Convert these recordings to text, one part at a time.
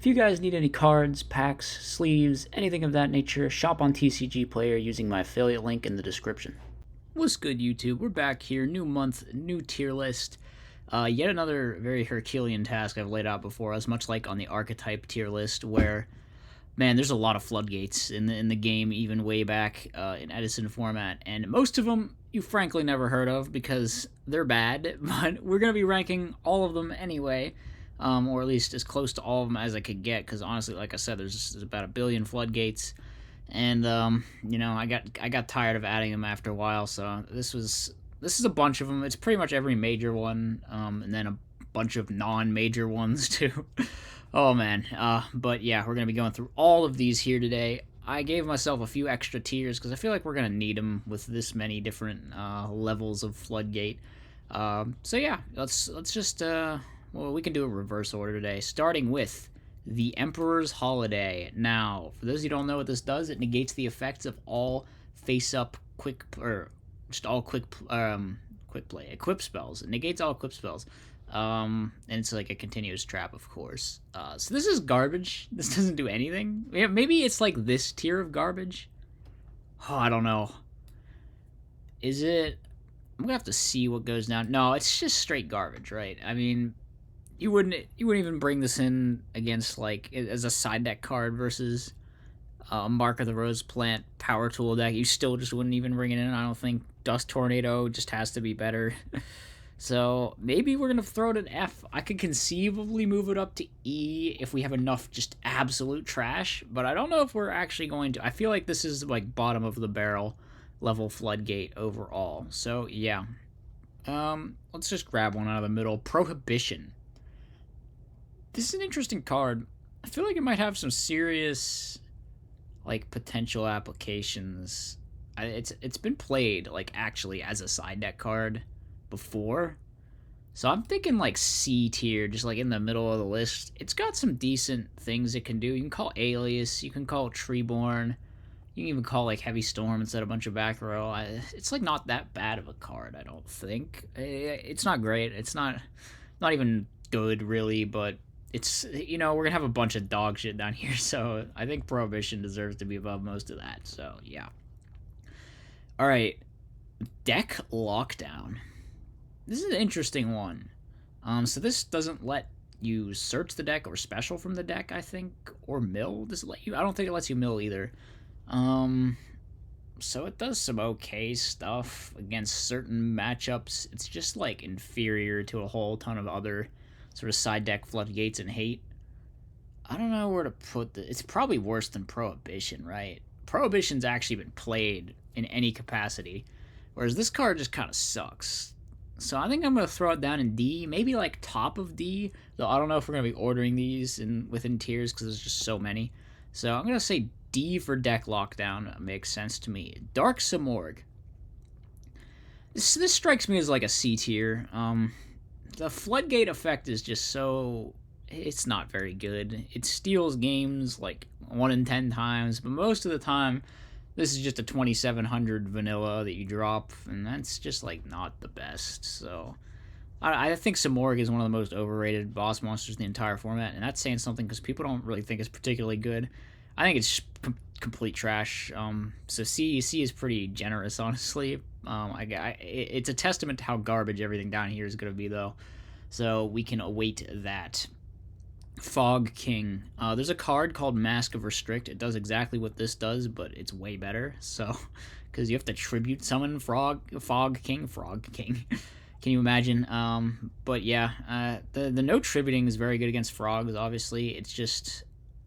If you guys need any cards, packs, sleeves, anything of that nature, shop on TCG Player using my affiliate link in the description. What's good, YouTube? We're back here. New month, new tier list. Yet another very Herculean task I've laid out before us, much like on the archetype tier list, where, man, there's a lot of floodgates in the game, even way back in Edison format, and most of them you frankly never heard of because they're bad, but we're going to be ranking all of them anyway, or at least as close to all of them as I could get, because honestly, like I said, there's about a billion floodgates, and I got tired of adding them after a while, so this is a bunch of them. It's pretty much every major one, and then a bunch of non-major ones too. Oh man, but yeah, we're gonna be going through all of these here today. I gave myself a few extra tiers because I feel like we're gonna need them with this many different levels of floodgate. So yeah, let's just well, we can do a reverse order today, starting with the Emperor's Holiday. Now, for those of you who don't know what this does, it negates the effects of all face-up quick or just all quick play equip spells. It negates all equip spells. And it's like a continuous trap, of course. So this is garbage. This doesn't do anything. Yeah, maybe it's like this tier of garbage. Oh, I don't know. Is it? I'm gonna have to see what goes down. No, it's just straight garbage, right? I mean, you wouldn't even bring this in against like as a side deck card versus Mark of the Rose Plant power tool deck. You still just wouldn't even bring it in. I don't think Dust Tornado just has to be better. So maybe we're going to throw it an F. I could conceivably move it up to E if we have enough just absolute trash, but I don't know if we're actually going to. I feel like this is like bottom of the barrel level floodgate overall. So yeah. Let's just grab one out of the middle. Prohibition. This is an interesting card. I feel like it might have some serious like potential applications. It's been played like actually as a side deck card before. So I'm thinking like C tier, just like in the middle of the list. It's got some decent things it can do. You can call Alias, you can call Treeborn, you can even call like Heavy Storm instead of a bunch of back row. It's like not that bad of a card, I don't think. It's not great. It's not even good really, but it's we're gonna have a bunch of dog shit down here, so I think Prohibition deserves to be above most of that. So yeah. All right, deck lockdown. This is an interesting one. So this doesn't let you search the deck or special from the deck, I think, or mill. Does it let you? I don't think it lets you mill either. So it does some okay stuff against certain matchups. It's just like inferior to a whole ton of other sort of side deck floodgates and hate. I don't know where to put this. It's probably worse than Prohibition, right? Prohibition's actually been played in any capacity, whereas this card just kind of sucks. So I think I'm going to throw it down in D, maybe like top of D, though I don't know if we're going to be ordering these within tiers because there's just so many. So I'm going to say D for deck lockdown. It makes sense to me. Dark Simorgh. This strikes me as like a C tier. The Floodgate effect is just so... It's not very good. It steals games like 1 in 10 times, but most of the time this is just a 2700 vanilla that you drop, and that's just like not the best. So I think Simorgh is one of the most overrated boss monsters in the entire format, and that's saying something because people don't really think it's particularly good. I think it's complete trash. So C is pretty generous, honestly. It's a testament to how garbage everything down here is going to be, though. So we can await that. Fog King. There's a card called Mask of Restrict. It does exactly what this does, but it's way better. So, because you have to tribute summon Fog King. Can you imagine? But yeah, the no tributing is very good against frogs. Obviously, it's just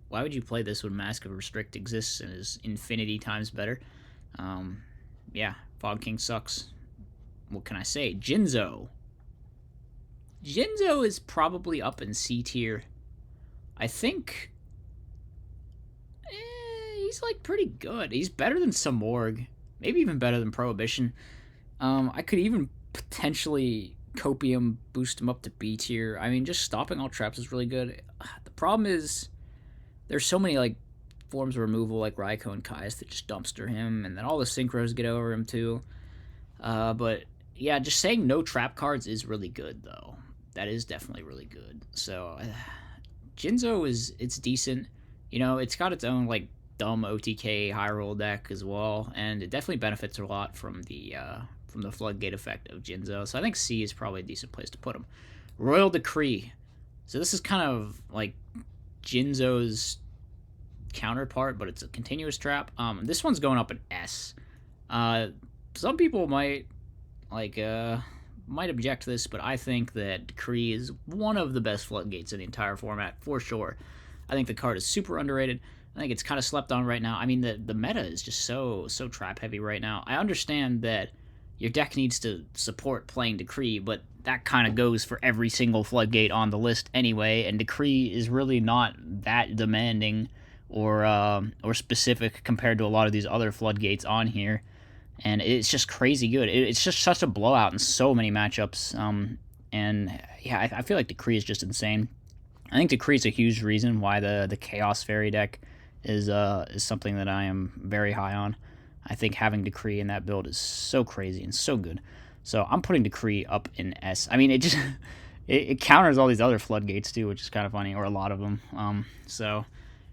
why would you play this when Mask of Restrict exists and is infinity times better? Yeah, Fog King sucks. What can I say? Jinzo. Jinzo is probably up in C tier. I think he's like pretty good. He's better than Simorgh, maybe even better than Prohibition. I could even potentially Copium boost him up to B tier. I mean, just stopping all traps is really good. The problem is there's so many like forms of removal like Raikou and Kaius that just dumpster him, and then all the synchros get over him too. But yeah, just saying no trap cards is really good though. That is definitely really good. So Jinzo it's decent. You know, it's got its own like dumb OTK high roll deck as well, and it definitely benefits a lot from the floodgate effect of Jinzo. So I think C is probably a decent place to put him. Royal Decree. So this is kind of like Jinzo's counterpart, but it's a continuous trap. This one's going up an S. Some people might object to this, but I think that Decree is one of the best floodgates in the entire format for sure. I think the card is super underrated. I think it's kind of slept on right now. I mean, the meta is just so trap heavy right now. I understand that your deck needs to support playing Decree, but that kind of goes for every single floodgate on the list anyway, and Decree is really not that demanding or specific compared to a lot of these other floodgates on here, and it's just crazy good. It's just such a blowout in so many matchups, and yeah, I feel like Decree is just insane. I think Decree is a huge reason why the Chaos Fairy deck is something that I am very high on. I think having Decree in that build is so crazy and so good. So I'm putting Decree up in S. I mean, it just it counters all these other floodgates too, which is kind of funny, or a lot of them. So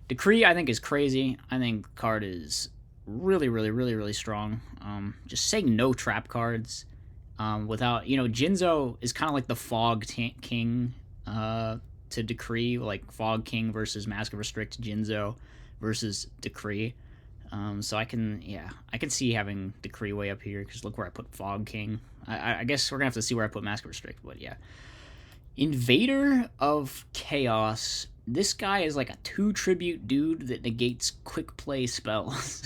Decree I think is crazy. I think the card is really strong. Just saying no trap cards without, Jinzo is kind of like the Fog King to Decree, like Fog King versus Mask of Restrict Jinzo versus Decree. So I can see having Decree way up here, because look where I put Fog King. I guess we're going to have to see where I put Mask of Restrict, but yeah. Invader of Chaos. This guy is like a 2-tribute dude that negates quick play spells.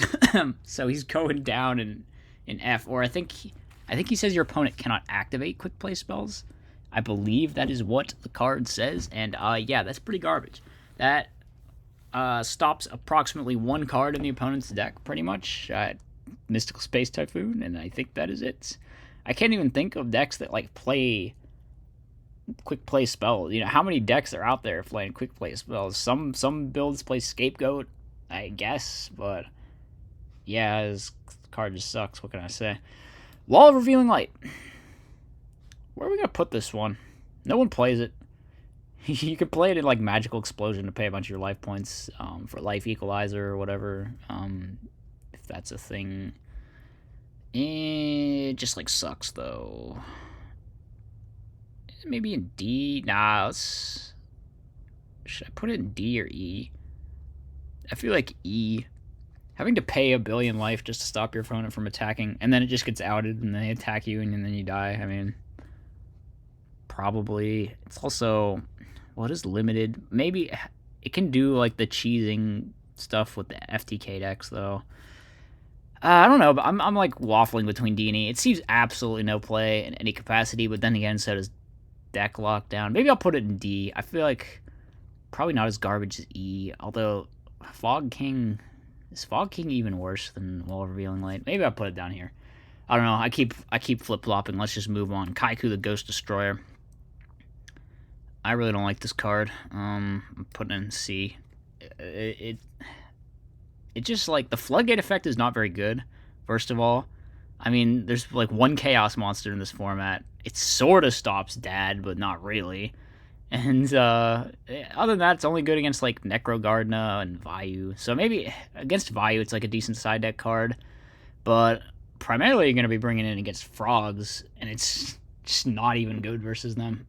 So he's going down in F, or I think he says your opponent cannot activate quick play spells. I believe that is what the card says, and yeah, that's pretty garbage. That stops approximately one card in the opponent's deck, pretty much. Mystical Space Typhoon, and I think that is it. I can't even think of decks that like play quick play spells. How many decks are out there playing quick play spells? Some builds play Scapegoat, I guess, but yeah, this card just sucks. What can I say? Wall of Revealing Light. Where are we gonna put this one? No one plays it. You could play it in like Magical Explosion to pay a bunch of your life points for Life Equalizer or whatever, if that's a thing. It just like sucks though. Maybe in D. Nah, should I put it in D or E? I feel like E. Having to pay 1 billion life just to stop your opponent from attacking, and then it just gets outed and they attack you and then you die. I mean, probably. It's also, what is limited? Maybe it can do like the cheesing stuff with the FTK decks though. I don't know, but I'm like waffling between D and E. It seems absolutely no play in any capacity, but then again, so does deck lockdown. Maybe I'll put it in D. I feel like probably not as garbage as E, although Fog King, is Fog King even worse than Wall of Revealing Light? Maybe I'll put it down here. I don't know. I keep flip-flopping. Let's just move on. Kaiku the Ghost Destroyer. I really don't like this card. I'm putting it in C. It just, like, the Floodgate effect is not very good, first of all. I mean, there's, like, one Chaos monster in this format. It sort of stops Dad, but not really. And, other than that, it's only good against, like, Necrogardna and Vayu. So maybe against Vayu, it's, like, a decent side deck card. But primarily, you're going to be bringing it in against Frogs, and it's just not even good versus them.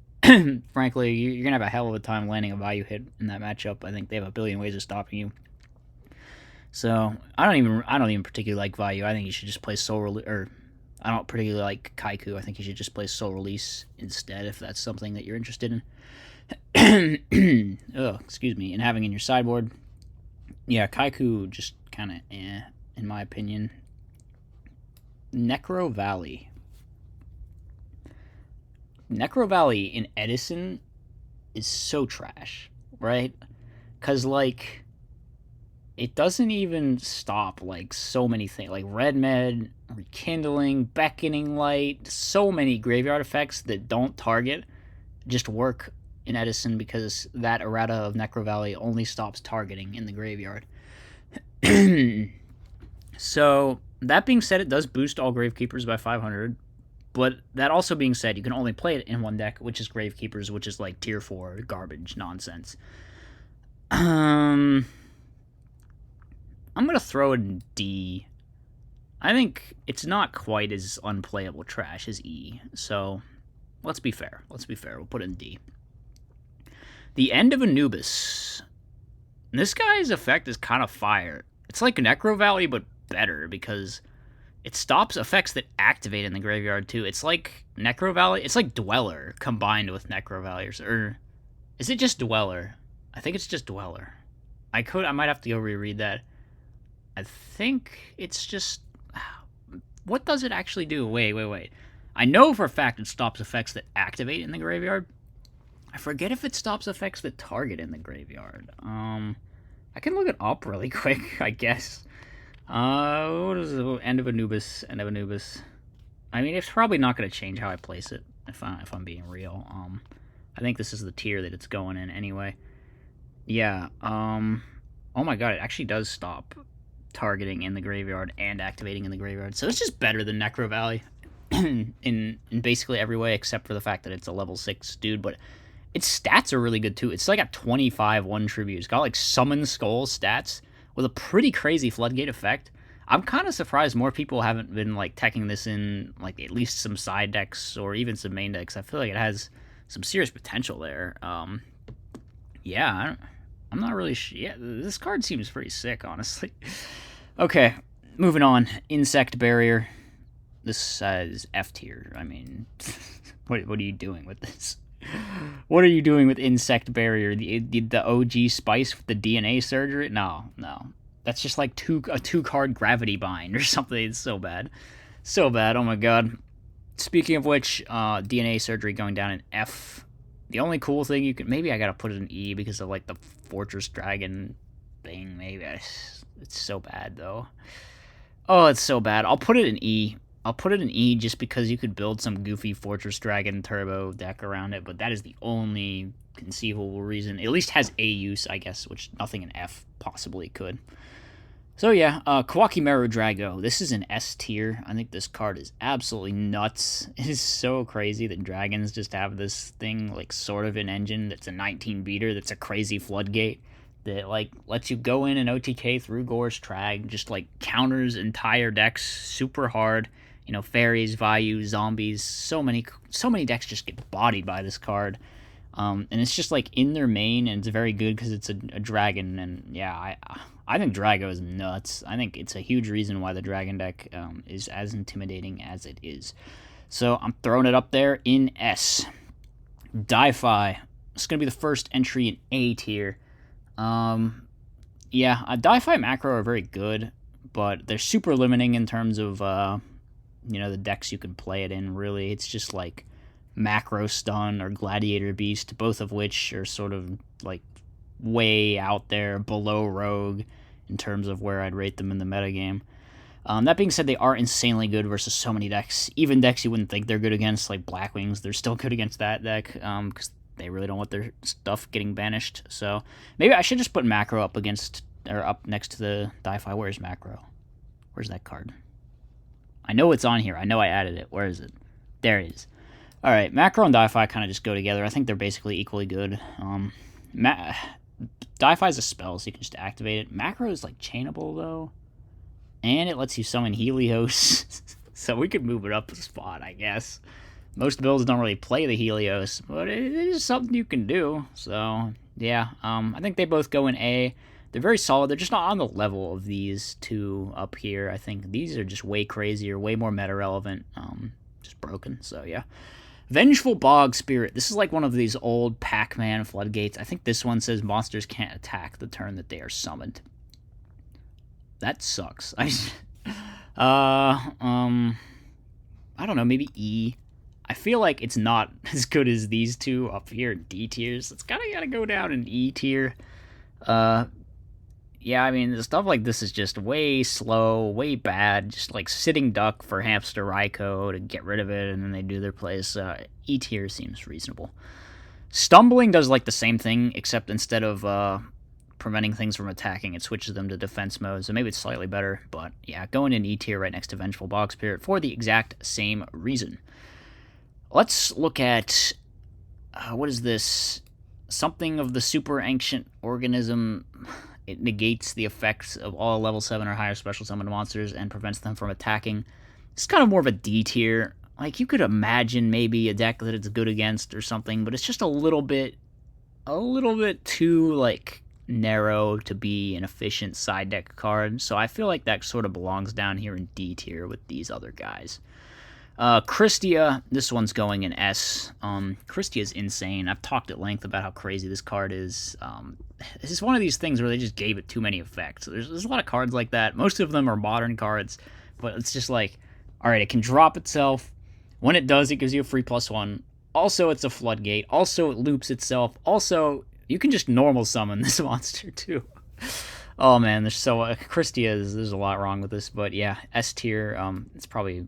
Frankly, you're going to have a hell of a time landing a Vayu hit in that matchup. I think they have a billion ways of stopping you. So, I don't even particularly like Vayu. I think you should just play Soul Release, or I don't particularly like Kaiku. I think you should just play Soul Release instead if that's something that you're interested in. Oh, excuse me. And having in your sideboard. Yeah, Kaiku just kind of in my opinion. Necro Valley. Necro Valley in Edison is so trash, right? Because, like, it doesn't even stop, like, so many things. Like, Red Med, Rekindling, Beckoning Light, so many graveyard effects that don't target just work in Edison because that errata of Necro Valley only stops targeting in the graveyard. So, that being said, it does boost all Gravekeepers by 500. But that also being said, you can only play it in one deck, which is Gravekeepers, which is like tier 4 garbage nonsense. I'm gonna throw it in D. I think it's not quite as unplayable trash as E, so let's be fair. Let's be fair. We'll put it in D. The End of Anubis. This guy's effect is kind of fire. It's like Necro Valley, but better, because it stops effects that activate in the graveyard, too. It's like Necro Valley. It's like Dweller combined with Necro Valley. Or is it just Dweller? I think it's just Dweller. I might have to go reread that. I think it's just... What does it actually do? Wait. I know for a fact it stops effects that activate in the graveyard. I forget if it stops effects that target in the graveyard. I can look it up really quick, I guess. What is it? End of Anubis. I mean, it's probably not going to change how I place it, if I'm being real. I think this is the tier that it's going in anyway. Yeah, oh my god, it actually does stop targeting in the graveyard and activating in the graveyard. So it's just better than Necro Valley in basically every way, except for the fact that it's a level 6 dude, but its stats are really good too. It's like a 25-1 tribute. It's got like Summon Skull stats with a pretty crazy Floodgate effect. I'm kind of surprised more people haven't been like teching this in like at least some side decks or even some main decks. I feel like it has some serious potential there. Yeah, I'm not really sure. Yeah, this card seems pretty sick, honestly. Okay, moving on. Insect Barrier. This is F tier. I mean, what are you doing with this? What are you doing with Insect Barrier? The OG spice with the DNA surgery? No. That's just like a 2-card Gravity Bind or something. It's so bad. So bad. Oh my god. Speaking of which, DNA surgery going down in F. The only cool thing you can... Maybe I gotta put it in E because of like the Fortress Dragon thing. Maybe. It's so bad though. Oh, it's so bad. I'll put it in E. I'll put it in E just because you could build some goofy Fortress Dragon Turbo deck around it, but that is the only conceivable reason. It at least has a use, I guess, which nothing in F possibly could. So yeah, Kawakimeru Drago. This is an S tier. I think this card is absolutely nuts. It is so crazy that dragons just have this thing, like sort of an engine that's a 19 beater that's a crazy floodgate that like lets you go in and OTK through Gore's Trag, just like counters entire decks super hard. You know, fairies, Vayu, zombies, so many decks just get bodied by this card. And it's just like in their main, and it's very good because it's a dragon. And yeah, I think Drago is nuts. I think it's a huge reason why the dragon deck is as intimidating as it is. So I'm throwing it up there in S. Di-Fi. It's going to be the first entry in A tier. Yeah, Di-Fi macro are very good, but they're super limiting in terms of, the decks you can play it in, really. It's just like Macro Stun or Gladiator Beast, both of which are sort of like way out there below Rogue in terms of where I'd rate them in the metagame. That being said, they are insanely good versus so many decks. Even decks you wouldn't think they're good against, like Blackwings, they're still good against that deck, because they really don't want their stuff getting banished. So maybe I should just put Macro up next to the Di-Fi. Where's Macro? Where's that card? I know it's on here. I know I added it. Where is it? There it is. All right, Macro and Di-Fi kind of just go together. I think they're basically equally good. Di-Fi is a spell, so you can just activate it. Macro is like chainable though, and it lets you summon Helios, so we could move it up a spot, I guess. Most builds don't really play the Helios, but it is something you can do. So yeah, I think they both go in A. They're very solid. They're just not on the level of these two up here. I think these are just way crazier, way more meta relevant. Just broken. So yeah. Vengeful Bog Spirit. This is like one of these old Pac-Man floodgates. I think this one says monsters can't attack the turn that they are summoned. That sucks. I don't know, maybe E. I feel like it's not as good as these two up here in D tiers. It's kind of got to go down in E tier. Yeah, I mean, stuff like this is just way slow, way bad. Just like sitting duck for Hamster Raikou to get rid of it, and then they do their plays. E tier seems reasonable. Stumbling does like the same thing, except instead of preventing things from attacking, it switches them to defense mode, so maybe it's slightly better. But yeah, going in E tier right next to Vengeful Bog Spirit for the exact same reason. Let's look at, what is this? something of the super ancient organism. It negates the effects of all level 7 or higher special summoned monsters and prevents them from attacking. It's kind of more of a D tier. Like, you could imagine maybe a deck that it's good against or something, but it's just a little bit too, like, narrow to be an efficient side deck card. So I feel like that sort of belongs down here in D tier with these other guys. Christia, this one's going in S. Christia is insane. I've talked at length about how crazy this card is. This is one of these things where they just gave it too many effects. There's a lot of cards like that. Most of them are modern cards, but it's just like, alright, it can drop itself. When it does, it gives you a free +1. Also, it's a floodgate. Also, it loops itself. Also, you can just normal summon this monster, too. Oh, man, there's there's a lot wrong with this, but yeah, S tier, it's probably,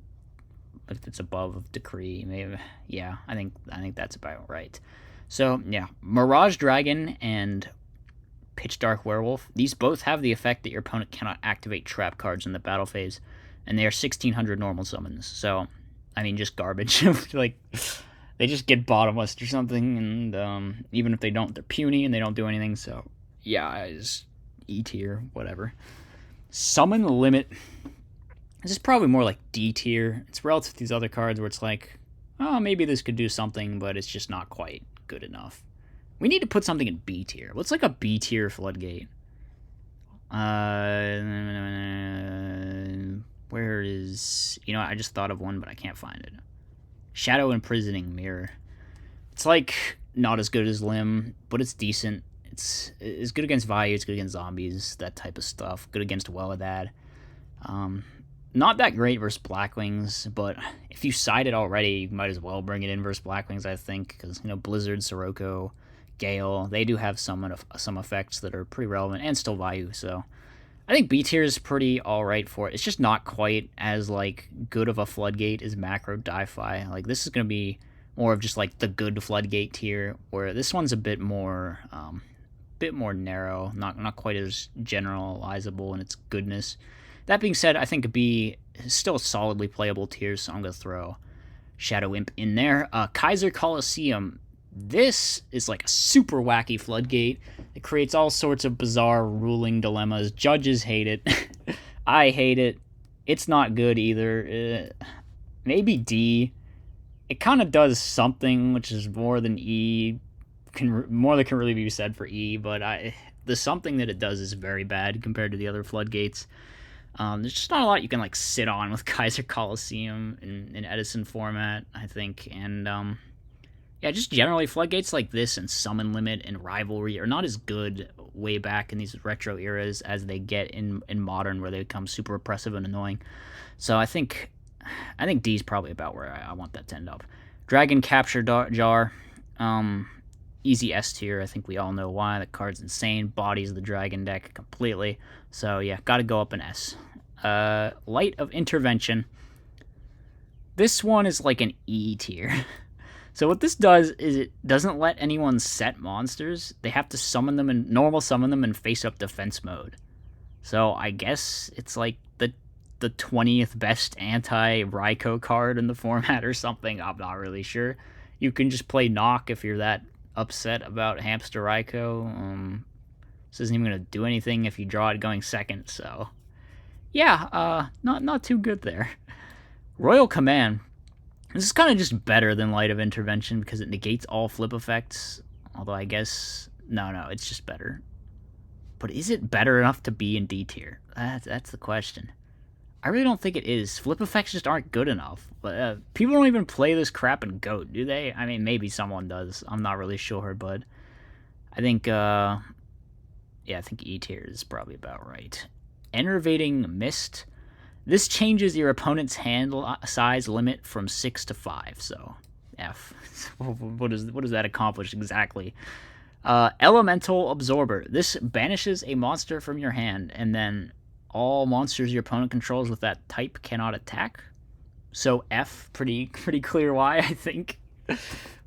if it's above Decree, maybe, yeah, I think that's about right. So, yeah, Mirage Dragon and Pitch Dark Werewolf, these both have the effect that your opponent cannot activate trap cards in the battle phase, and they are 1600 normal summons, so, I mean, just garbage. Like, they just get bottomless or something, and even if they don't, they're puny and they don't do anything, so, yeah, it's E tier, whatever. Summon Limit. This is probably more like D tier. It's relative to these other cards where it's like, oh, maybe this could do something, but it's just not quite good enough. We need to put something in B tier. What's like a B tier Floodgate? Where is... You know, I just thought of one, but I can't find it. Shadow Imprisoning Mirror. It's like not as good as Limb, but it's decent. It's good against Vayu, it's good against zombies, that type of stuff. Good against Welladad. Not that great versus Blackwings, but if you side it already, you might as well bring it in versus Blackwings, I think, because, you know, Blizzard, Sirocco, Gale, they do have some effects that are pretty relevant, and still Vayu, so I think B tier is pretty alright for it. It's just not quite as, like, good of a Floodgate as Macro Di-Fi. Like, this is going to be more of just, like, the good Floodgate tier, where this one's a bit more narrow, not quite as generalizable in its goodness. That being said, I think B is still a solidly playable tier, so I'm going to throw Shadow Imp in there. Kaiser Coliseum. This is like a super wacky Floodgate. It creates all sorts of bizarre ruling dilemmas. Judges hate it. I hate it. It's not good either. Maybe D. It kind of does something, which is more than E. More than can really be said for E, but the something that it does is very bad compared to the other Floodgates. There's just not a lot you can, like, sit on with Kaiser Coliseum in Edison format, I think, and, yeah, just generally, Floodgates like this and Summon Limit and Rivalry are not as good way back in these retro eras as they get in modern, where they become super oppressive and annoying. So I think D's probably about where I want that to end up. Dragon Capture Jar, easy S tier. I think we all know why. The card's insane. Bodies the dragon deck completely. So yeah, gotta go up an S. Light of Intervention. This one is like an E tier. So what this does is it doesn't let anyone set monsters. They have to summon them and normal summon them in face-up defense mode. So I guess it's like the 20th best anti-Raikou card in the format or something. I'm not really sure. You can just play Knock if you're that upset about Hamster Raikou. This isn't even going to do anything if you draw it going second, so... Yeah, not too good there. Royal Command. This is kind of just better than Light of Intervention because it negates all flip effects. Although I guess... No, it's just better. But is it better enough to be in D tier? That's the question. I really don't think it is. Flip effects just aren't good enough. People don't even play this crap in GOAT, do they? I mean, maybe someone does. I'm not really sure, but... I think, yeah, I think E tier is probably about right. Enervating Mist. This changes your opponent's hand size limit from 6 to 5, so F. What does that accomplish exactly? Elemental Absorber. This banishes a monster from your hand, and then all monsters your opponent controls with that type cannot attack. So F, pretty clear why, I think.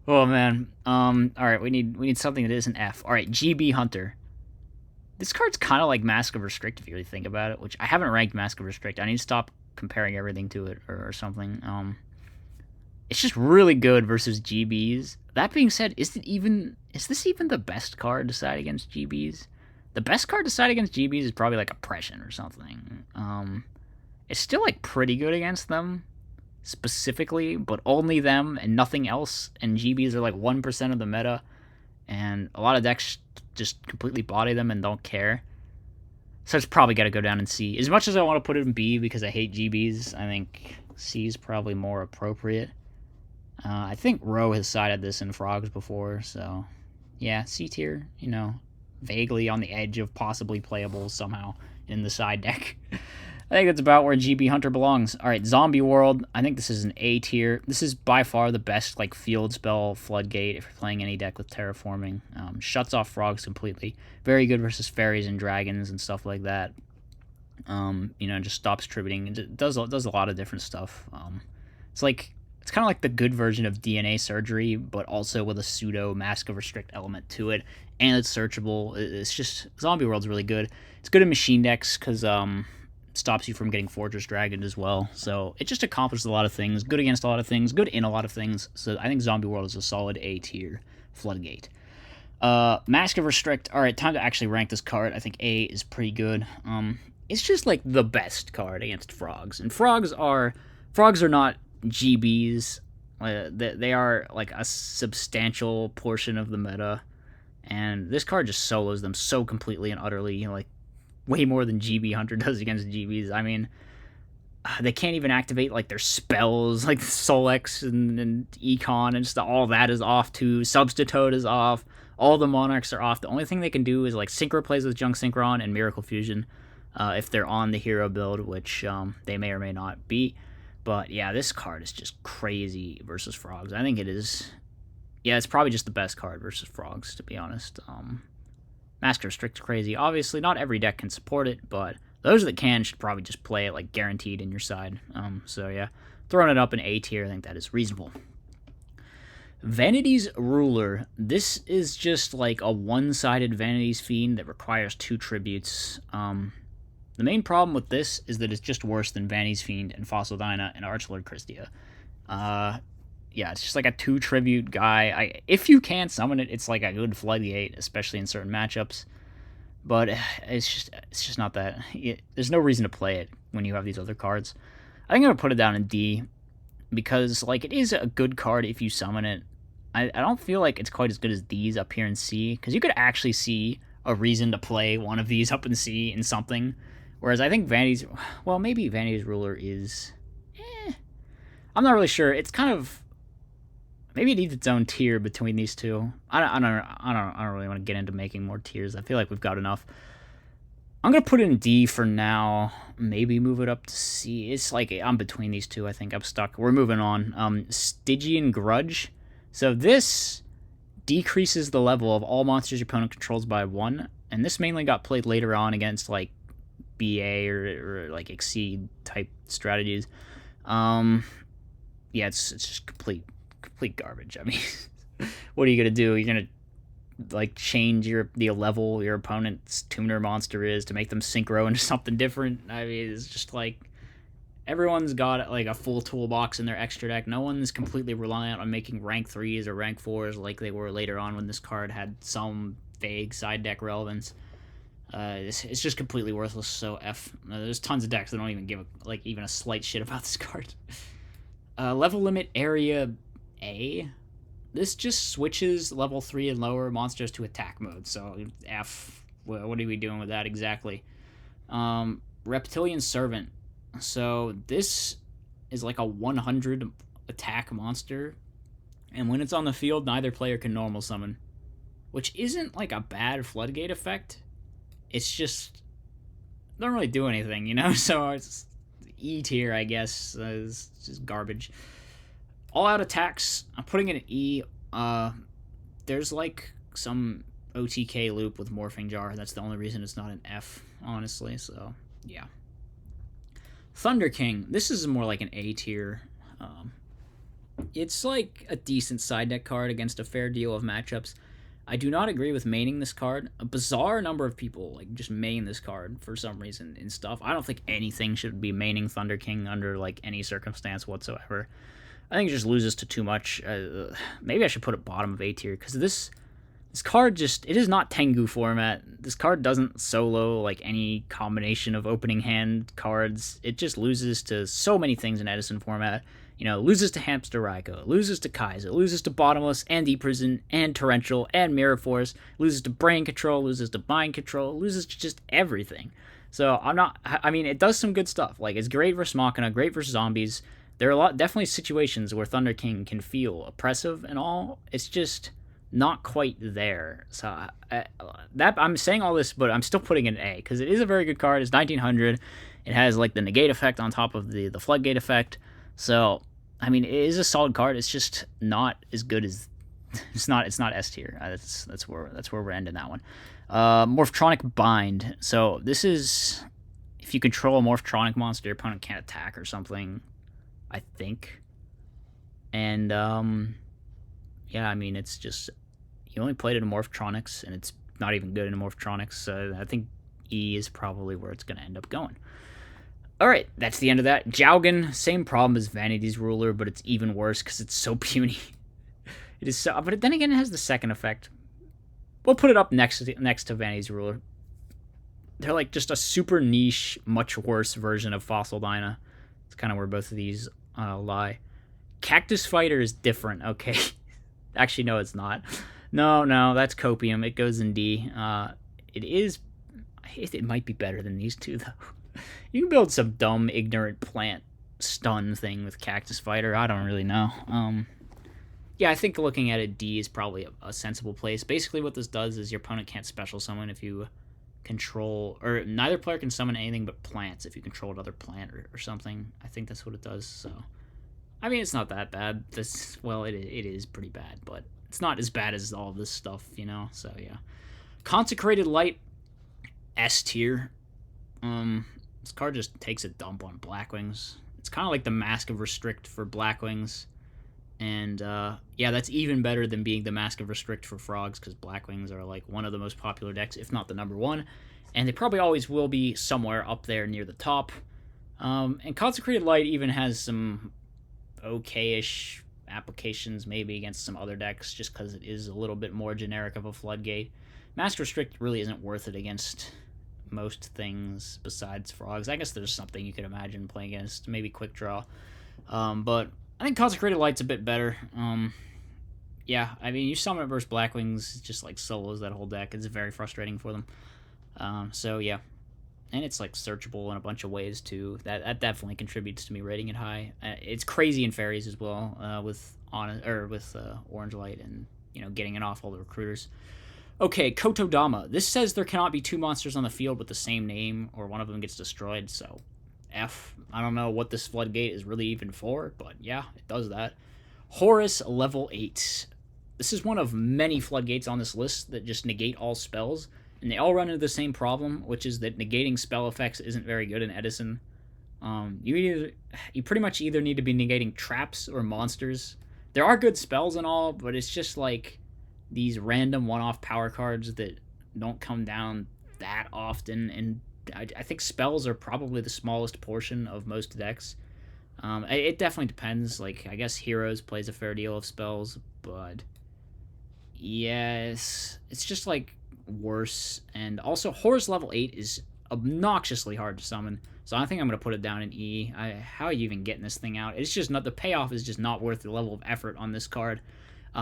Oh man. Alright, we need something that isn't F. Alright, GB Hunter. This card's kind of like Mask of Restrict if you really think about it, which I haven't ranked Mask of Restrict. I need to stop comparing everything to it or something. It's just really good versus GBs. That being said, is this even the best card to side against GBs? The best card to side against GBs is probably like Oppression or something. It's still like pretty good against them specifically, but only them and nothing else. And GBs are like 1% of the meta, and a lot of decks just completely body them and don't care. So it's probably got to go down in C. As much as I want to put it in B because I hate GBs, I think C is probably more appropriate. I think Roe has sided this in Frogs before, so yeah, C tier, vaguely on the edge of possibly playable somehow in the side deck. I think that's about where GB Hunter belongs. All right, Zombie World. I think this is an A tier. This is by far the best like field spell Floodgate if you're playing any deck with terraforming. Shuts off frogs completely. Very good versus fairies and dragons and stuff like that. Just stops tributing. It does a lot of different stuff. It's kind of like the good version of DNA Surgery, but also with a pseudo Mask of Restrict element to it, and it's searchable. It's just Zombie World's really good. It's good in machine decks because stops you from getting Fortress Dragon as well. So it just accomplishes a lot of things. Good against a lot of things. Good in a lot of things. So I think Zombie World is a solid A tier Floodgate. Mask of Restrict. All right, time to actually rank this card. I think A is pretty good. It's just like the best card against frogs, and frogs are not GBs. They are like a substantial portion of the meta, and this card just solos them so completely and utterly, like way more than GB Hunter does against GBs. I mean, they can't even activate like their spells, like Solex and Econ and stuff. All that is off too. Substitute is off. All the Monarchs are off. The only thing they can do is like Synchro plays with Junk Synchron and Miracle Fusion if they're on the hero build, which they may or may not be. But yeah, this card is just crazy versus frogs. I think it is. Yeah, it's probably just the best card versus frogs, to be honest. Mask Restrict's crazy. Obviously, not every deck can support it, but those that can should probably just play it like guaranteed in your side. So yeah, throwing it up in A tier, I think that is reasonable. Vanity's Ruler. This is just like a one-sided Vanity's Fiend that requires 2 tributes. The main problem with this is that it's just worse than Vanity's Fiend and Fossil Dyna and Archlord Christia. Yeah, it's just like a 2 tribute guy. If you can summon it, it's like a good Floodgate, especially in certain matchups. But it's just not that. There's no reason to play it when you have these other cards. I think I'm gonna put it down in D because like it is a good card if you summon it. I don't feel like it's quite as good as these up here in C, because you could actually see a reason to play one of these up in C in something. Whereas I think maybe Vanity's Ruler is, I'm not really sure. It's kind of, maybe it needs its own tier between these two. I don't really want to get into making more tiers. I feel like we've got enough. I'm gonna put it in D for now. Maybe move it up to C. It's like I'm between these two. I think I'm stuck. We're moving on. Stygian Grudge. So this decreases the level of all monsters your opponent controls by 1, and this mainly got played later on against like BA or like Exceed type strategies. Yeah, it's just complete garbage. I mean, what are you gonna do? You're gonna like change the level your opponent's tuner monster is to make them synchro into something different? I mean, it's just like everyone's got like a full toolbox in their extra deck. No one's completely reliant on making rank 3s or rank 4s like they were later on when this card had some vague side deck relevance. It's just completely worthless. So F. There's tons of decks that don't even give even a slight shit about this card. Level limit area A. This just switches level 3 and lower monsters to attack mode. So F. What are we doing with that exactly? Reptilian Servant. So this is like a 100 attack monster, and when it's on the field, neither player can normal summon, which isn't like a bad Floodgate effect. It's just don't really do anything, So it's E tier, I guess. It's just garbage. All out attacks. I'm putting it at E. There's like some OTK loop with Morphing Jar. That's the only reason it's not an F, honestly. So yeah. Thunder King. This is more like an A tier. It's like a decent side deck card against a fair deal of matchups. I do not agree with maining this card. A bizarre number of people like just main this card for some reason in stuff. I don't think anything should be maining Thunder King under like any circumstance whatsoever. I think it just loses to too much. Maybe I should put it bottom of A tier, because this card just, it is not Tengu format. This card doesn't solo like any combination of opening hand cards. It just loses to so many things in Edison format. You know, loses to Hamster Raikou, loses to Kaiser, loses to Bottomless and Deep Prison and Torrential and Mirror Force, loses to Brain Control, loses to Mind Control, loses to just everything. So I mean, it does some good stuff. Like, it's great versus Machina, great versus zombies. There are definitely situations where Thunder King can feel oppressive and all. It's just not quite there. So I'm saying all this, but I'm still putting it in A, because it is a very good card. It's 1900. It has like the negate effect on top of the floodgate effect. So I mean, it is a solid card. It's just not as good as it's not S tier. That's where we're ending that one. Morphtronic Bind. So this is if you control a Morphtronic monster, your opponent can't attack or something, I think. And yeah, I mean, it's just, you only played it in Morphtronics, and it's not even good in Morphtronics, so I think E is probably where it's going to end up going. Alright, that's the end of that. Jowgen, same problem as Vanity's Ruler, but it's even worse because it's so puny. It is so, but then again, it has the second effect. We'll put it up next to Vanity's Ruler. They're like just a super niche, much worse version of Fossil Dyna. It's kind of where both of these lie. Cactus Fighter is different, okay? Actually, no, it's not. No, that's Copium. It goes in D. It might be better than these two, though. You can build some dumb, ignorant plant stun thing with Cactus Fighter. I don't really know. Yeah, I think looking at it, D is probably a sensible place. Basically, what this does is your opponent can't special summon if you control, or neither player can summon anything but plants if you control another plant or something. I think that's what it does, so... I mean, it's not that bad. It is pretty bad, but it's not as bad as all of this stuff, you know? So, yeah. Consecrated Light, S tier. This card just takes a dump on Blackwings. It's kind of like the Mask of Restrict for Blackwings. And, yeah, that's even better than being the Mask of Restrict for Frogs, because Blackwings are, like, one of the most popular decks, if not the number one. And they probably always will be somewhere up there near the top. And Consecrated Light even has some okay-ish applications maybe against some other decks, just because it is a little bit more generic of a Floodgate. Mask Restrict really isn't worth it against most things besides Frogs. I guess there's something you could imagine playing against, maybe Quick Draw. But I think Consecrated Light's a bit better. Yeah, I mean, you summon it versus Blackwings, it just like solos that whole deck. It's very frustrating for them. So yeah. And it's like searchable in a bunch of ways too. That definitely contributes to me rating it high. It's crazy in fairies as well, with Orange Light and, you know, getting it off all the recruiters. Okay, Kotodama. This says there cannot be two monsters on the field with the same name, or one of them gets destroyed. So, F. I don't know what this Floodgate is really even for, but yeah, it does that. Horus level 8. This is one of many Floodgates on this list that just negate all spells. And they all run into the same problem, which is that negating spell effects isn't very good in Edison. You pretty much either need to be negating traps or monsters. There are good spells and all, but it's just like these random one-off power cards that don't come down that often. And I think spells are probably the smallest portion of most decks. It definitely depends. Like, I guess Heroes plays a fair deal of spells, but yes, it's just like worse. And also Horus level 8 is obnoxiously hard to summon, so I think I'm going to put it down in E. How are you even getting this thing out? It's just not, the payoff is just not worth the level of effort on this card.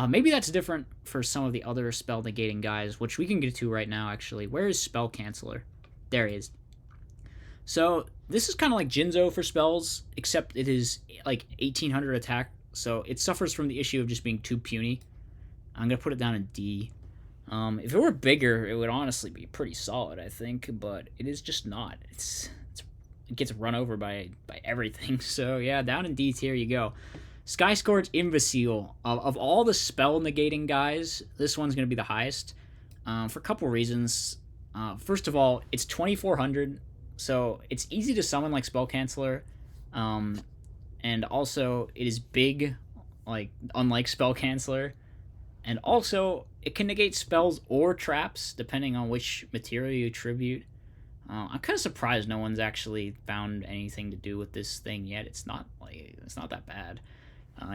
Maybe that's different for some of the other spell negating guys, which we can get to right now actually. Where is Spell Canceller? There he is. So this is kind of like Jinzo for spells, except it is like 1800 attack, so it suffers from the issue of just being too puny. I'm going to put it down in D. If it were bigger, it would honestly be pretty solid, I think, but it is just not. It gets run over by everything, so yeah, down in D tier you go. Sky Scourge Imbecile. Of all the spell negating guys, this one's going to be the highest, for a couple reasons. First of all, it's 2400, so it's easy to summon like Spell Canceller, and also it is big, like unlike Spell Canceller. And also, it can negate spells or traps, depending on which material you attribute. I'm kind of surprised no one's actually found anything to do with this thing yet. It's not that bad.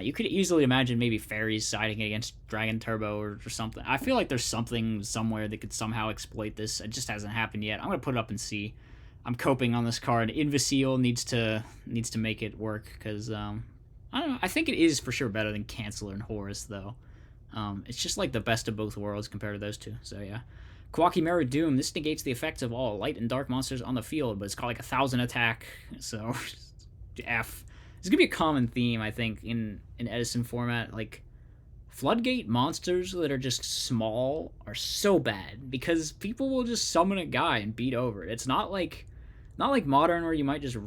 You could easily imagine maybe fairies siding against Dragon Turbo or something. I feel like there's something somewhere that could somehow exploit this. It just hasn't happened yet. I'm gonna put it up and see. I'm coping on this card. Invisiel needs to make it work because I don't know. I think it is for sure better than Canceller and Horus though. It's just like the best of both worlds compared to those two. So yeah. Kwaki Doom. This negates the effects of all light and dark monsters on the field, but it's got like 1,000 attack. So F. It's gonna be a common theme, I think, in Edison format. Like Floodgate monsters that are just small are so bad because people will just summon a guy and beat over it. It's not like modern where you might just,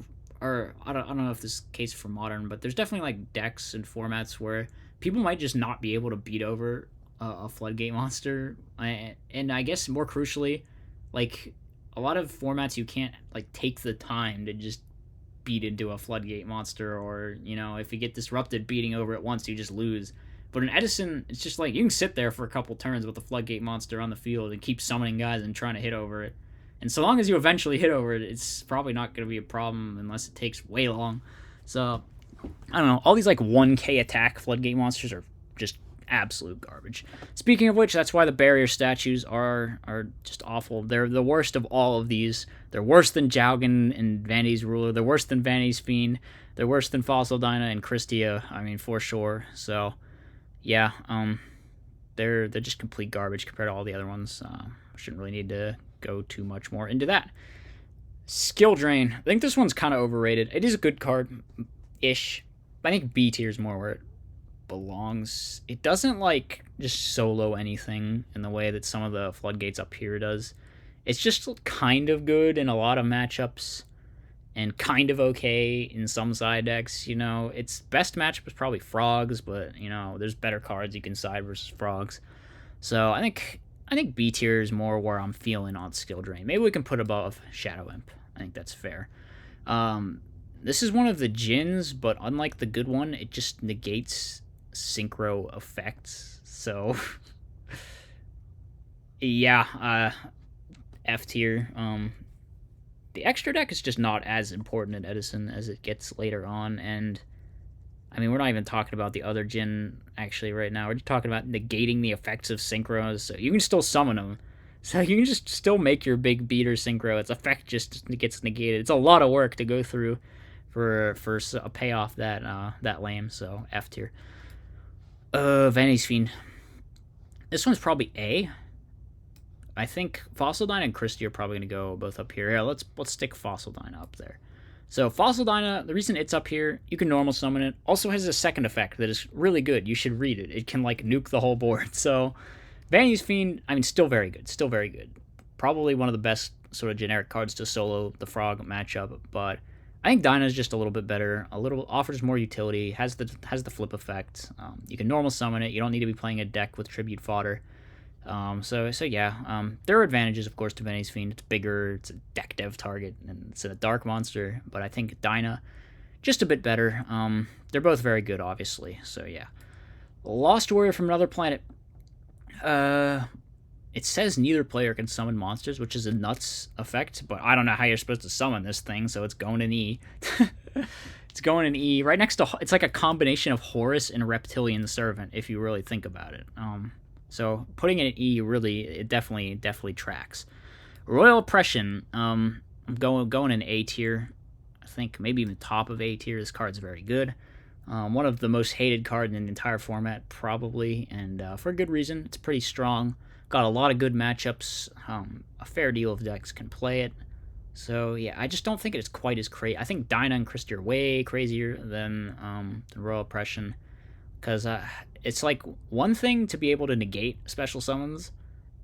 or I don't know if this is the case for modern, but there's definitely like decks and formats where people might just not be able to beat over a Floodgate monster. And I guess more crucially, like a lot of formats you can't like take the time to just beat into a Floodgate monster, or if you get disrupted beating over it once, you just lose. But in Edison, it's just like you can sit there for a couple turns with the Floodgate monster on the field and keep summoning guys and trying to hit over it. And so long as you eventually hit over it, it's probably not going to be a problem unless it takes way long. So, I don't know. All these like 1k attack Floodgate monsters are just absolute garbage. Speaking of which, that's why the barrier statues are just awful. They're the worst of all of these. They're worse than Jaugen and Vanity's Ruler. They're worse than Vanity's Fiend. They're worse than Fossil Dyna and Christia. I mean, for sure. So, yeah, they're just complete garbage compared to all the other ones. Shouldn't really need to go too much more into that. Skill Drain. I think this one's kind of overrated. It is a good card-ish. But I think B tier is more where it belongs. It doesn't like just solo anything in the way that some of the Floodgates up here does. It's just kind of good in a lot of matchups and kind of okay in some side decks. Its best matchup is probably Frogs, but there's better cards you can side versus Frogs. So I think B tier is more where I'm feeling on Skill Drain. Maybe we can put above Shadow Imp. I think that's fair. This is one of the Djinns, but unlike the good one, it just negates synchro effects. So yeah, F tier. The extra deck is just not as important in Edison as it gets later on, and I mean, we're not even talking about the other Djinn actually right now. We're just talking about negating the effects of synchros. So you can still summon them. So you can just still make your big beater synchro. Its effect just gets negated. It's a lot of work to go through for a payoff that lame. So F tier. Vanity's Fiend. This one's probably A. I think Fossil Dyna and Christie are probably going to go both up here. Yeah, let's stick Fossil Dyna up there. So Fossil Dyna, the reason it's up here, you can normal summon it. Also has a second effect that is really good. You should read it. It can like nuke the whole board. So Vanity's Fiend, I mean, still very good. Still very good. Probably one of the best sort of generic cards to solo the Frog matchup. But I think Dyna is just a little bit better. Offers more utility. Has the flip effect. You can normal summon it. You don't need to be playing a deck with tribute fodder. So yeah, there are advantages, of course, to Vanity's Fiend. It's bigger, it's a deck dev target, and it's a dark monster, but I think Dyna, just a bit better. They're both very good, obviously, so yeah. Lost Warrior from Another Planet. It says neither player can summon monsters, which is a nuts effect, but I don't know how you're supposed to summon this thing, so it's going in E. It's going in E. Right next to, it's like a combination of Horus and Reptilian Servant, if you really think about it. So putting it in E it definitely tracks. Royal Oppression, I'm going in A tier. I think maybe even top of A tier. This card's very good. One of the most hated cards in the entire format, probably, and for a good reason. It's pretty strong. Got a lot of good matchups. A fair deal of decks can play it. So yeah, I just don't think it's quite as crazy. I think Dyna and Christie are way crazier than the Royal Oppression. Because it's like one thing to be able to negate special summons,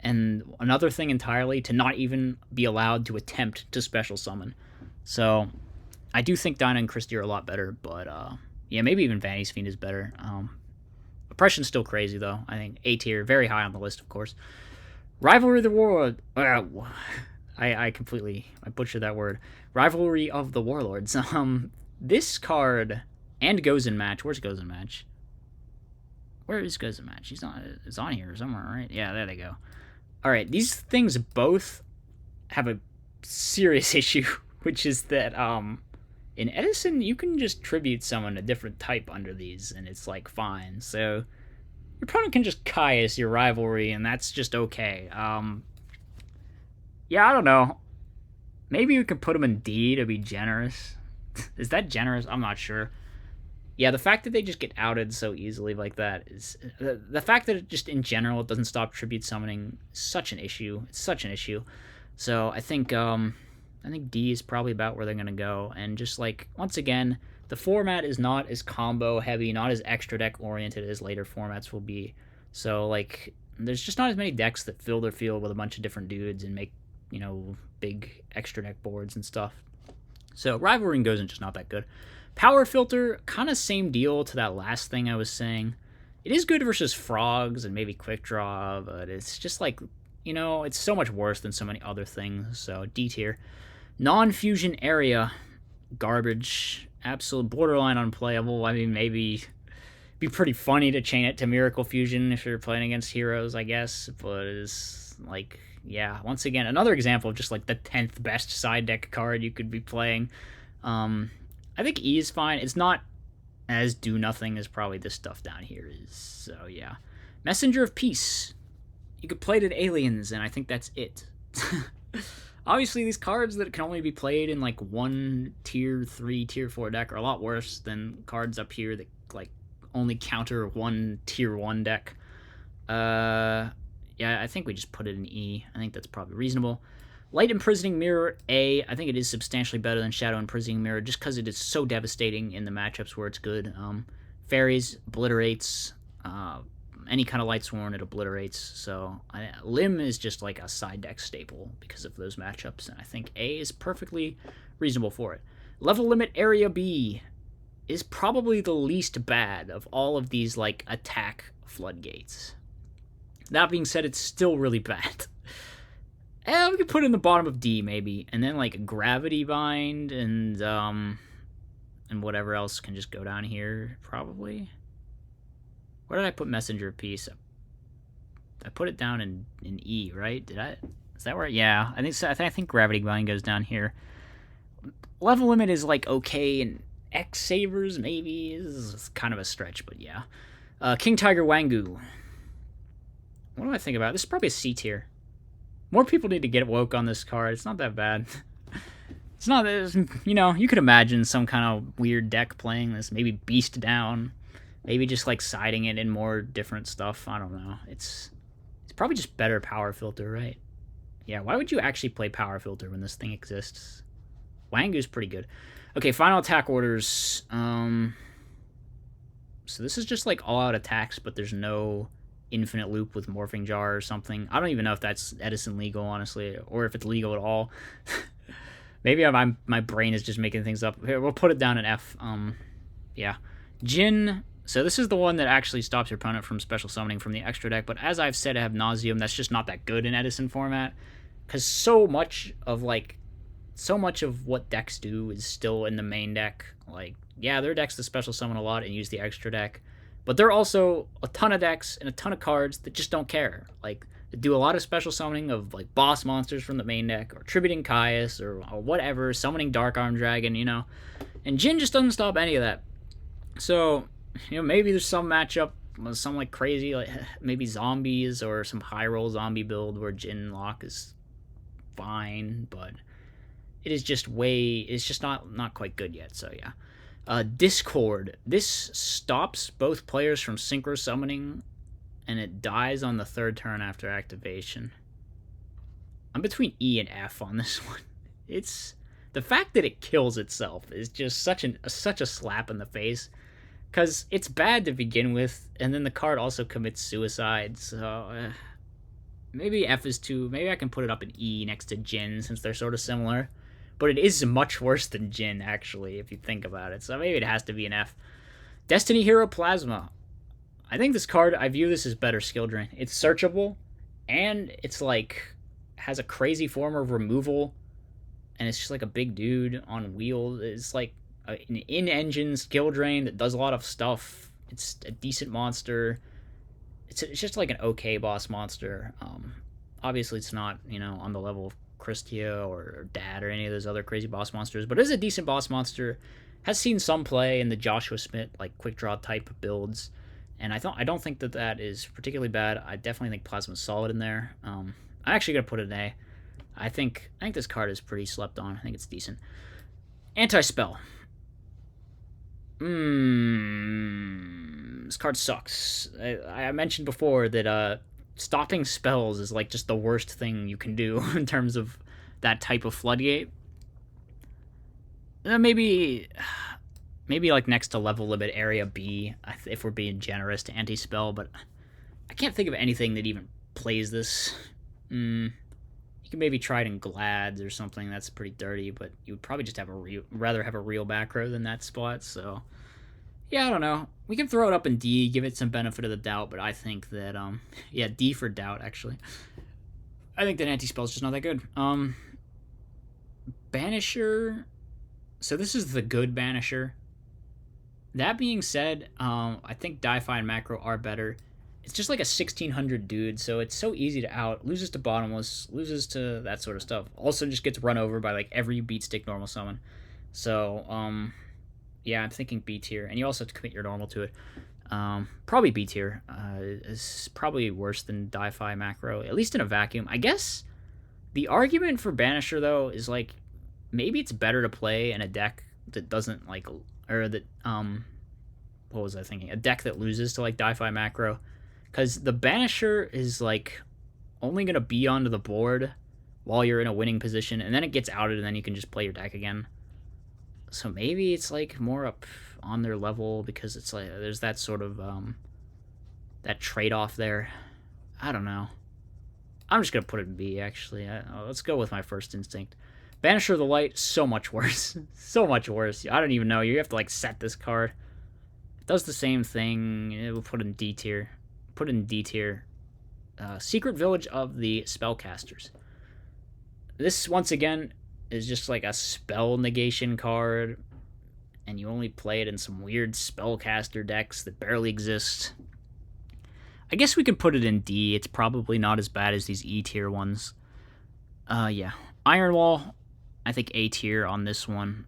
and another thing entirely to not even be allowed to attempt to special summon. So I do think Dyna and Christie are a lot better, but yeah, maybe even Vanity's Fiend is better. Oppression's still crazy, though. I think A tier, very high on the list, of course. Rivalry of the Warlord. I butchered that word. Rivalry of the Warlords. This card, and Goes in Match. Where's Goes in Match? Where is Goes in Match? It's on here somewhere, right? Yeah, there they go. Alright, these things both have a serious issue, which is that In Edison, you can just tribute summon a different type under these, and it's like fine. So your opponent can just Caius your rivalry, and that's just okay. Yeah, I don't know. Maybe we could put him in D to be generous. Is that generous? I'm not sure. Yeah, the fact that they just get outed so easily like that is the fact that it just in general it doesn't stop tribute summoning is such an issue. It's such an issue. So I think D is probably about where they're gonna go. And just like once again, the format is not as combo heavy, not as extra deck oriented as later formats will be. So like there's just not as many decks that fill their field with a bunch of different dudes and make, big extra deck boards and stuff. So Rivalry and Gozen just not that good. Power Filter, kind of same deal to that last thing I was saying. It is good versus Frogs and maybe Quick Draw, but it's just like, it's so much worse than so many other things. So D tier. Non-fusion area, garbage. Absolute borderline unplayable. I mean, maybe be pretty funny to chain it to Miracle Fusion if you're playing against heroes, I guess. But it's like, yeah, once again, another example of just like the 10th best side deck card you could be playing. I think E is fine. It's not as do nothing as probably this stuff down here is. So yeah. Messenger of Peace. You could play it at Aliens, and I think that's it. Obviously, these cards that can only be played in like one tier 3, tier 4 deck are a lot worse than cards up here that like only counter one tier 1 deck. Yeah, I think we just put it in E. I think that's probably reasonable. Light Imprisoning Mirror, A. I think it is substantially better than Shadow Imprisoning Mirror just because it is so devastating in the matchups where it's good. Fairies, obliterates, any kind of Lightsworn, it obliterates. So Limb is just like a side deck staple because of those matchups, and I think A is perfectly reasonable for it. Level Limit Area B is probably the least bad of all of these like attack floodgates. That being said, it's still really bad. We could put it in the bottom of D maybe, and then like Gravity Bind and whatever else can just go down here probably. Where did I put Messenger of Peace? I put it down in E, right? Did I? Is that where? Yeah, I think so. I think Gravity Bind goes down here. Level Limit is like okay, and X Savers maybe is kind of a stretch, but yeah. King Tiger Wangu. What do I think about it? This is probably a C tier. More people need to get woke on this card. It's not that bad. It's not, you could imagine some kind of weird deck playing this. Maybe Beast Down. Maybe just like siding it in more different stuff. I don't know. It's probably just better Power Filter, right? Yeah, why would you actually play Power Filter when this thing exists? Wangu's pretty good. Okay, final attack orders. So this is just like all-out attacks, but there's no infinite loop with Morphing Jar or something. I don't even know if that's Edison legal, honestly, or if it's legal at all. Maybe my brain is just making things up. Here, we'll put it down in F. Yeah. Jin. So this is the one that actually stops your opponent from special summoning from the extra deck, but as I've said ad nauseum, that's just not that good in Edison format, because so much of what decks do is still in the main deck. Like, yeah, there are decks that special summon a lot and use the extra deck, but there are also a ton of decks and a ton of cards that just don't care. Like, that do a lot of special summoning of, like, boss monsters from the main deck, or tributing Caius, or whatever, summoning Dark Arm Dragon, And Jin just doesn't stop any of that. So, maybe there's some matchup, some, like, crazy, like, maybe zombies, or some high-roll zombie build where Jin Lock is fine, but it is just it's just not quite good yet, so yeah. Discord. This stops both players from synchro summoning, and it dies on the 3rd turn after activation. I'm between E and F on this one. It's the fact that it kills itself is just such a slap in the face, because it's bad to begin with, and then the card also commits suicide. So maybe F is too. Maybe I can put it up in E next to Jin since they're sort of similar. But it is much worse than Jin, actually, if you think about it. So maybe it has to be an F. Destiny Hero Plasma. I think this card, I view this as better skill drain. It's searchable, and it's like, has a crazy form of removal, and it's just like a big dude on wheels. It's like an in-engine skill drain that does a lot of stuff. It's a decent monster. It's just like an okay boss monster. Obviously, it's not, on the level of Christia or Dad or any of those other crazy boss monsters, but it is a decent boss monster. Has seen some play in the Joshua Smith like quick draw type builds, and I don't think that is particularly bad. I definitely think Plasma's solid in there. I'm actually gonna put it an A. I think this card is pretty slept on. I think it's decent. Anti-spell. This card sucks. I mentioned before that stopping spells is like just the worst thing you can do in terms of that type of floodgate. Maybe like next to level limit area B if we're being generous to anti-spell, but I can't think of anything that even plays this. You can maybe try it in Glads or something. That's pretty dirty, but you would probably just rather have a real back row than that spot. So yeah, I don't know. We can throw it up in D, give it some benefit of the doubt, but I think that yeah, D for doubt actually. I think that anti-spell is just not that good. Banisher. So this is the good Banisher. That being said, I think Di-Fi and Macro are better. It's just like a 1600 dude, so it's so easy to out. Loses to Bottomless, loses to that sort of stuff. Also just gets run over by like every beat stick normal summon. So, yeah, I'm thinking B tier. And you also have to commit your normal to it. Probably B tier. Is probably worse than Di-Fi Macro, at least in a vacuum. I guess the argument for Banisher, though, is like maybe it's better to play in a deck that doesn't like, or that, what was I thinking? A deck that loses to like Di-Fi Macro. Because the Banisher is like only going to be onto the board while you're in a winning position, and then it gets outed, and then you can just play your deck again. So maybe it's like more up on their level because it's like there's that sort of that trade-off there. I don't know. I'm just going to put it in B, actually. Let's go with my first instinct. Banisher of the Light, so much worse. So much worse. I don't even know. You have to like set this card. It does the same thing. We'll put it in D tier. Put it in D tier. Secret Village of the Spellcasters. This, once again, is just like a spell negation card, and you only play it in some weird spellcaster decks that barely exist. I guess we could put it in D. It's probably not as bad as these E tier ones. Yeah. Iron Wall, I think A tier on this one.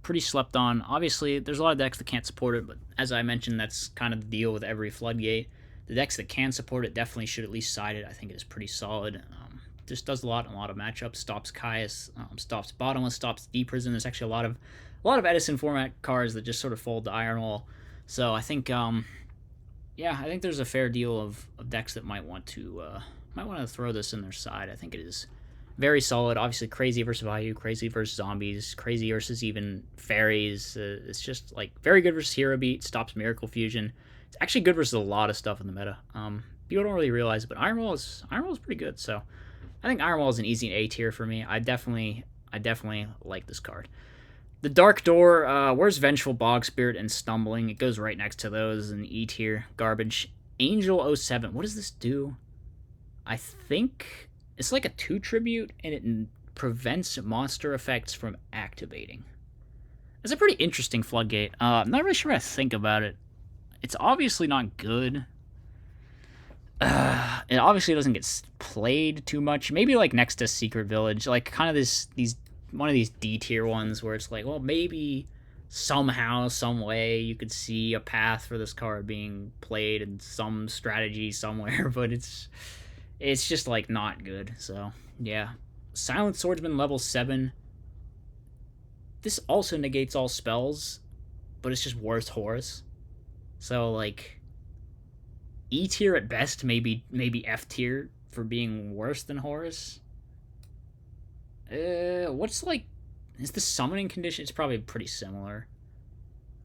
Pretty slept on. Obviously, there's a lot of decks that can't support it, but as I mentioned, that's kind of the deal with every Floodgate. The decks that can support it definitely should at least side it. I think it is pretty solid. Just does a lot in a lot of matchups. Stops Caius, stops Bottomless, stops D Prison. There's actually a lot of Edison format cards that just sort of fold to Iron Wall. So I think, yeah, I think there's a fair deal of decks that might want to throw this in their side. I think it is very solid. Obviously, crazy versus value, crazy versus zombies, crazy versus even fairies. It's just like very good versus hero beat. Stops Miracle Fusion. It's actually good versus a lot of stuff in the meta. People don't really realize it, but Iron Wall is pretty good. So I think Iron Wall is an easy A tier for me. I definitely like this card. The Dark Door, where's Vengeful Bog Spirit and Stumbling? It goes right next to those in E tier. Garbage. Angel 07. What does this do? I think it's like a 2 tribute, and it prevents monster effects from activating. It's a pretty interesting Floodgate. I'm not really sure what I think about it. It's obviously not good. It obviously doesn't get played too much. Maybe like next to Secret Village, like kind of one of these D tier ones where it's like, well, maybe somehow, some way you could see a path for this card being played in some strategy somewhere, but it's just like not good. So yeah, Silent Swordsman level 7. This also negates all spells, but it's just worse Horus. So like E tier at best, maybe F tier for being worse than Horus. What's like, is the summoning condition? It's probably pretty similar.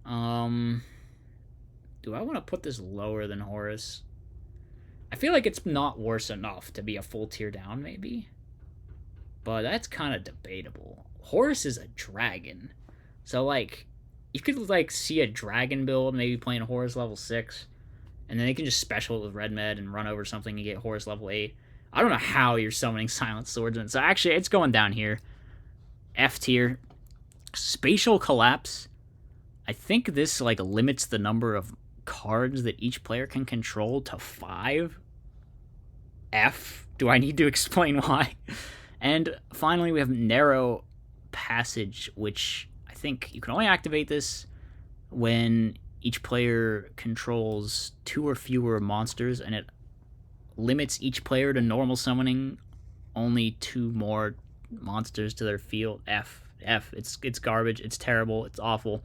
Do I want to put this lower than Horus? I feel like it's not worse enough to be a full tier down, maybe. But that's kind of debatable. Horus is a dragon. So like, you could like see a dragon build, maybe playing Horus level 6. And then they can just special it with Red Med and run over something and get Horus level 8. I don't know how you're summoning Silent Swordsman. So actually, it's going down here. F tier. Spatial Collapse. I think this like limits the number of cards that each player can control to 5. F. Do I need to explain why? And finally, we have Narrow Passage, which I think you can only activate this when each player controls 2 or fewer monsters, and it limits each player to normal summoning only 2 more monsters to their field. It's garbage. It's terrible. It's awful.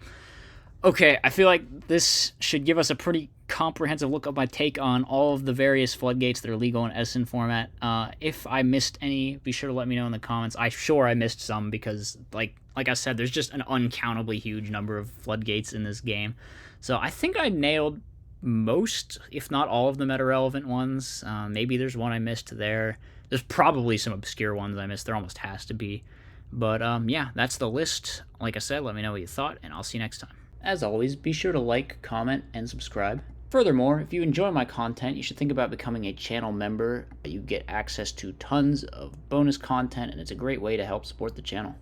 Okay, I feel like this should give us a pretty comprehensive look at my take on all of the various floodgates that are legal in Edison format. If I missed any, be sure to let me know in the comments. I'm sure I missed some because, like I said, there's just an uncountably huge number of floodgates in this game. So I think I nailed most, if not all, of the meta-relevant ones. Maybe there's one I missed there. There's probably some obscure ones I missed. There almost has to be. But yeah, that's the list. Like I said, let me know what you thought, and I'll see you next time. As always, be sure to like, comment, and subscribe. Furthermore, if you enjoy my content, you should think about becoming a channel member. You get access to tons of bonus content, and it's a great way to help support the channel.